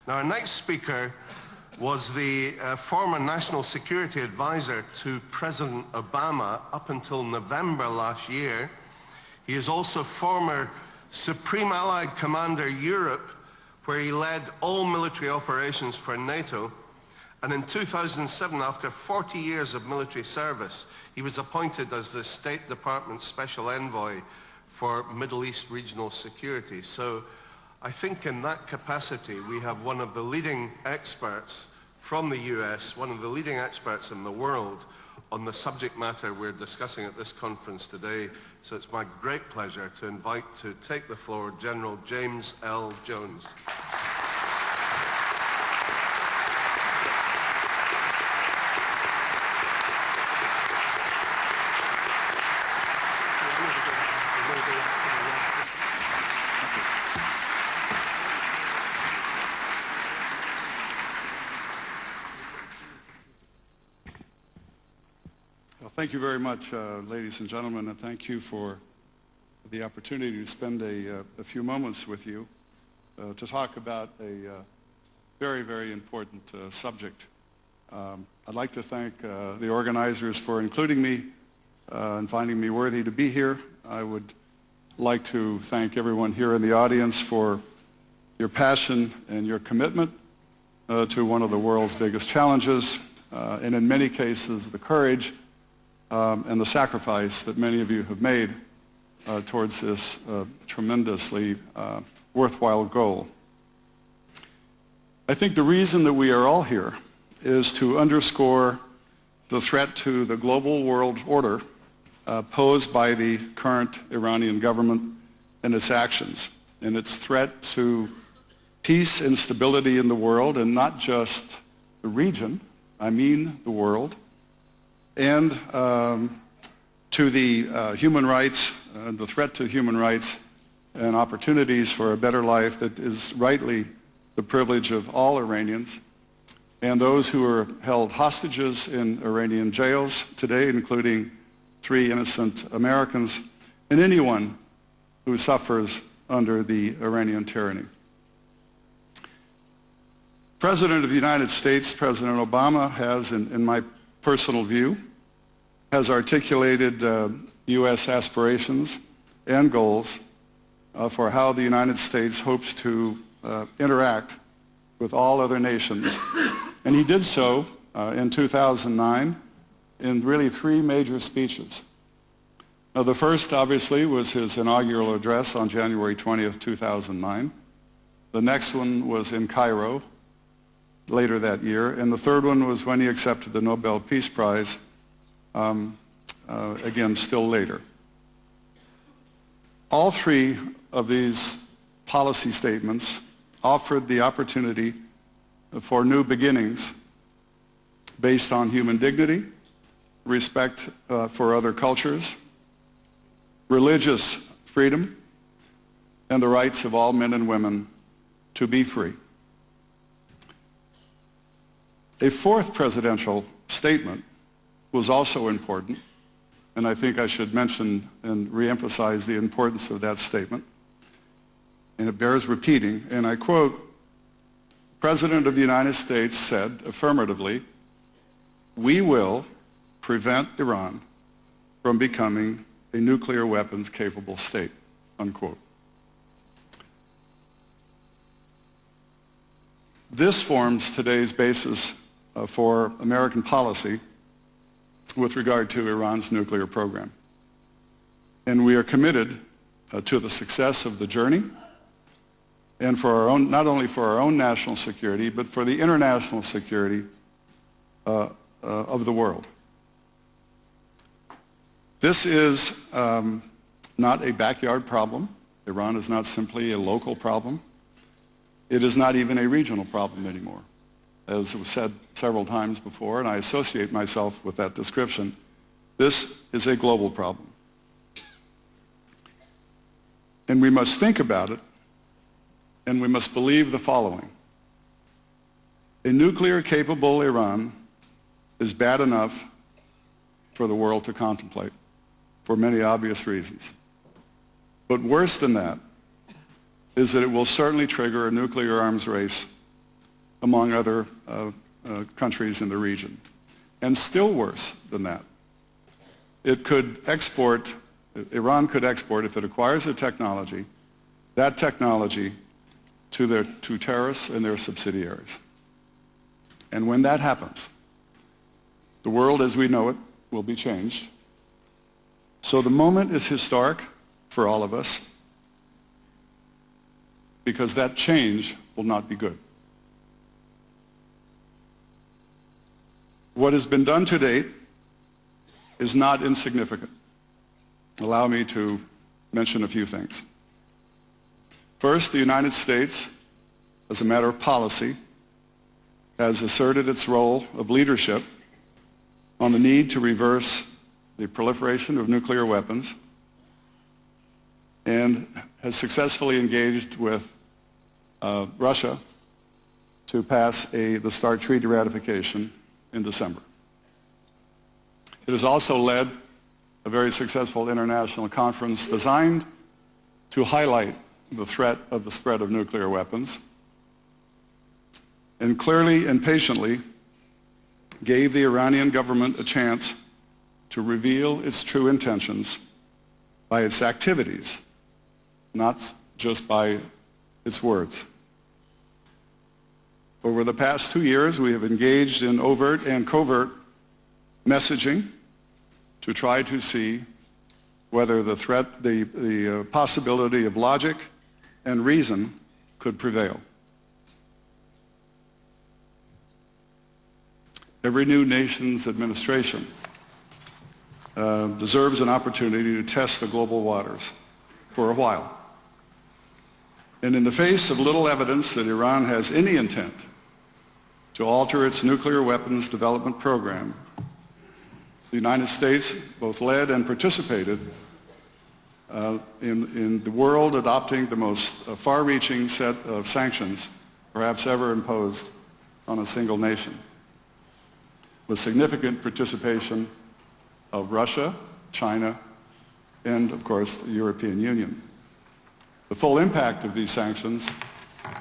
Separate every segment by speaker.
Speaker 1: Now, our next speaker was the former National Security Advisor to President Obama up until November last year. He is also former Supreme Allied Commander Europe, where he led all military operations for NATO. And in 2007, after 40 years of military service, he was appointed as the State Department's Special Envoy for Middle East regional security. So I think in that capacity, we have one of the leading experts from the US, one of the leading experts in the world on the subject matter we're discussing at this conference today. So it's my great pleasure to invite to take the floor General James L. Jones.
Speaker 2: Thank you very much, ladies and gentlemen, and thank you for the opportunity to spend a few moments with you to talk about a very, very important subject. I'd like to thank the organizers for including me and finding me worthy to be here. I would like to thank everyone here in the audience for your passion and your commitment to one of the world's biggest challenges, and in many cases, the courage and the sacrifice that many of you have made towards this tremendously worthwhile goal. I think the reason that we are all here is to underscore the threat to the global world order posed by the current Iranian government and its actions, and its threat to peace and stability in the world, and not just the region, I mean the world, and to the human rights, the threat to human rights and opportunities for a better life that is rightly the privilege of all Iranians, and those who are held hostages in Iranian jails today, including 3 innocent Americans, and anyone who suffers under the Iranian tyranny. President of the United States, President Obama, has, in my personal view, has articulated U.S. aspirations and goals for how the United States hopes to interact with all other nations. And he did so in 2009 in really 3 major speeches. Now, the first, obviously, was his inaugural address on January 20th, 2009. The next one was in Cairo later that year, and the third one was when he accepted the Nobel Peace Prize, again, still later. All 3 of these policy statements offered the opportunity for new beginnings based on human dignity, respect for other cultures, religious freedom, and the rights of all men and women to be free. A 4th presidential statement was also important, and I think I should mention and reemphasize the importance of that statement, and it bears repeating, and I quote, "The President of the United States said affirmatively, 'We will prevent Iran from becoming a nuclear weapons capable state,' unquote." This forms today's basis for American policy with regard to Iran's nuclear program. And we are committed to the success of the journey, and for our own, not only for our own national security, but for the international security of the world. This is not a backyard problem. Iran is not simply a local problem. It is not even a regional problem anymore. As was said several times before, and I associate myself with that description, this is a global problem. And we must think about it, and we must believe the following. A nuclear-capable Iran is bad enough for the world to contemplate, for many obvious reasons. But worse than that is that it will certainly trigger a nuclear arms race among other countries in the region. And still worse than that, Iran could export, if it acquires the technology, that technology to terrorists and their subsidiaries. And when that happens, the world as we know it will be changed. So the moment is historic for all of us, because that change will not be good. What has been done to date is not insignificant. Allow me to mention a few things. First, the United States, as a matter of policy, has asserted its role of leadership on the need to reverse the proliferation of nuclear weapons, and has successfully engaged with Russia to pass the START treaty ratification in December. It has also led a very successful international conference designed to highlight the threat of the spread of nuclear weapons, and clearly and patiently gave the Iranian government a chance to reveal its true intentions by its activities, not just by its words. Over the past 2 years, we have engaged in overt and covert messaging to try to see whether the possibility of logic and reason could prevail. Every new nation's administration deserves an opportunity to test the global waters for a while. And in the face of little evidence that Iran has any intent to alter its nuclear weapons development program, the United States both led and participated in the world adopting the most far-reaching set of sanctions perhaps ever imposed on a single nation, with significant participation of Russia, China, and of course the European Union. The full impact of these sanctions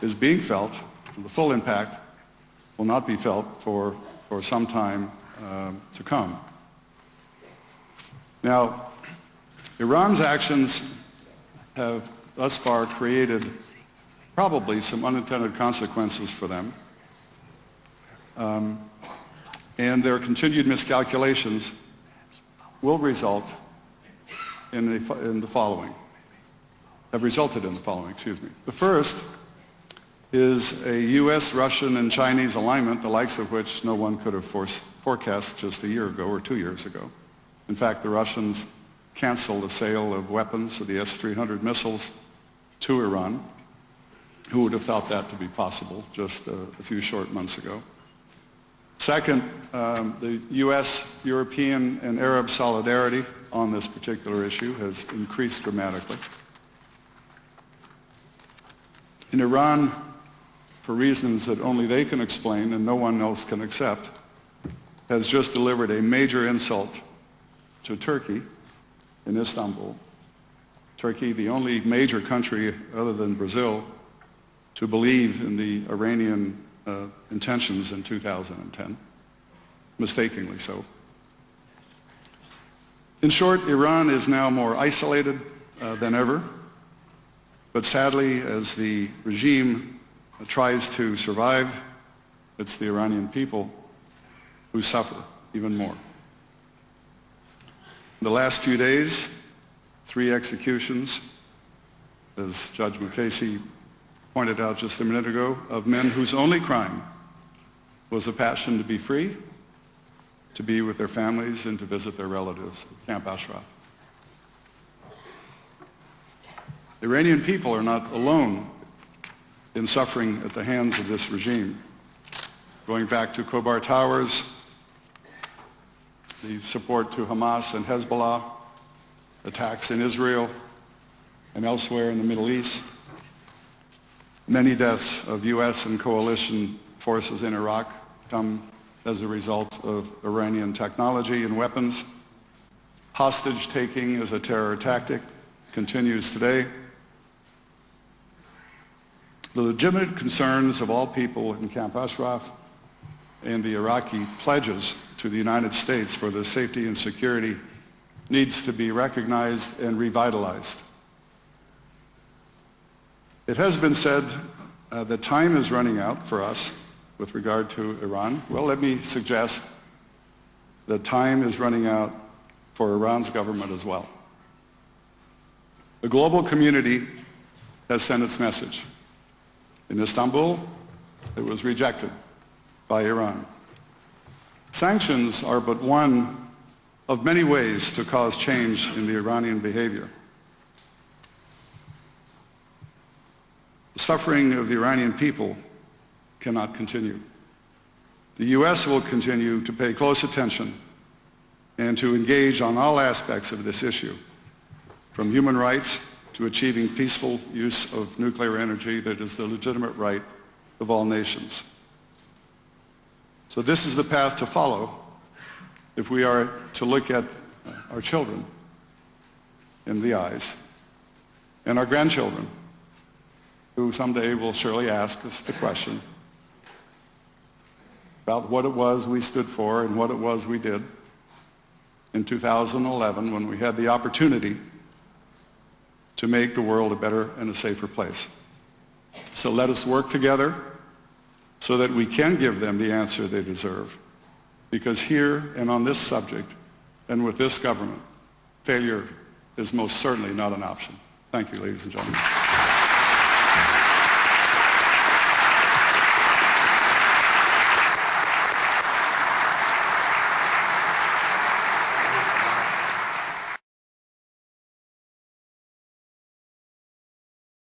Speaker 2: is being felt, and the full impact will not be felt for some time to come. Now, Iran's actions have thus far created probably some unintended consequences for them, and their continued miscalculations will result in the following. Have resulted in the following, excuse me. The first is a U.S., Russian, and Chinese alignment, the likes of which no one could have forecast just a year ago or 2 years ago. In fact, the Russians canceled the sale of weapons of the S-300 missiles to Iran. Who would have thought that to be possible just a few short months ago? Second, the U.S., European, and Arab solidarity on this particular issue has increased dramatically. In Iran, for reasons that only they can explain and no one else can accept, has just delivered a major insult to Turkey in Istanbul. Turkey, the only major country other than Brazil to believe in the Iranian intentions in 2010, mistakenly so. In short, Iran is now more isolated than ever, but sadly, as the regime tries to survive, it's the Iranian people who suffer even more. In the last few days, 3 executions, as Judge McCasey pointed out just a minute ago, of men whose only crime was a passion to be free, to be with their families, and to visit their relatives at Camp Ashraf. The Iranian people are not alone in suffering at the hands of this regime. Going back to Khobar Towers, the support to Hamas and Hezbollah, attacks in Israel and elsewhere in the Middle East, many deaths of U.S. and coalition forces in Iraq come as a result of Iranian technology and weapons. Hostage-taking as a terror tactic continues today. The legitimate concerns of all people in Camp Ashraf and the Iraqi pledges to the United States for the safety and security needs to be recognized and revitalized. It has been said that time is running out for us with regard to Iran. Well, let me suggest that time is running out for Iran's government as well. The global community has sent its message. In Istanbul, it was rejected by Iran. Sanctions are but one of many ways to cause change in the Iranian behavior. The suffering of the Iranian people cannot continue. The U.S. will continue to pay close attention and to engage on all aspects of this issue, from human rights to achieving peaceful use of nuclear energy that is the legitimate right of all nations. So this is the path to follow if we are to look at our children in the eyes and our grandchildren, who someday will surely ask us the question about what it was we stood for and what it was we did in 2011 when we had the opportunity to make the world a better and a safer place. So let us work together so that we can give them the answer they deserve. Because here and on this subject and with this government, failure is most certainly not an option. Thank you, ladies and gentlemen.